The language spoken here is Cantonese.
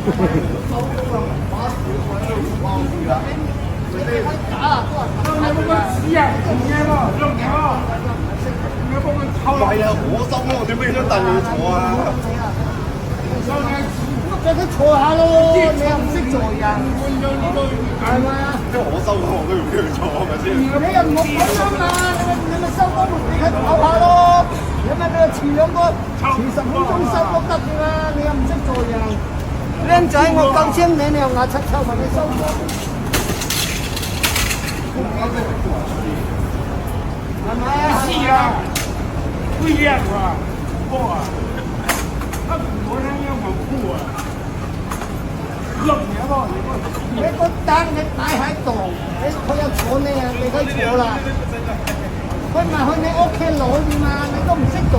係啊，我收咯，點俾張凳你坐啊？俾佢坐下咯，你又唔識做人，係咪啊？因為我收咗，我都要俾佢坐，係咪先？你又唔好咁啊嘛，你咪收多門俾佢唞下咯。你咪俾佢遲2個遲10分鐘收都得㗎啦，你又唔識做人。靚仔，我夠簽你，你又牙擦臭問你收多。係咪啊？是啊，不一樣啊，不啊，他我那樣好酷啊，冷嘢噃，你個凳你擺喺度，佢有坐你啊，你可以坐啦。佢唔係去你屋企攞啫嘛，你都唔識做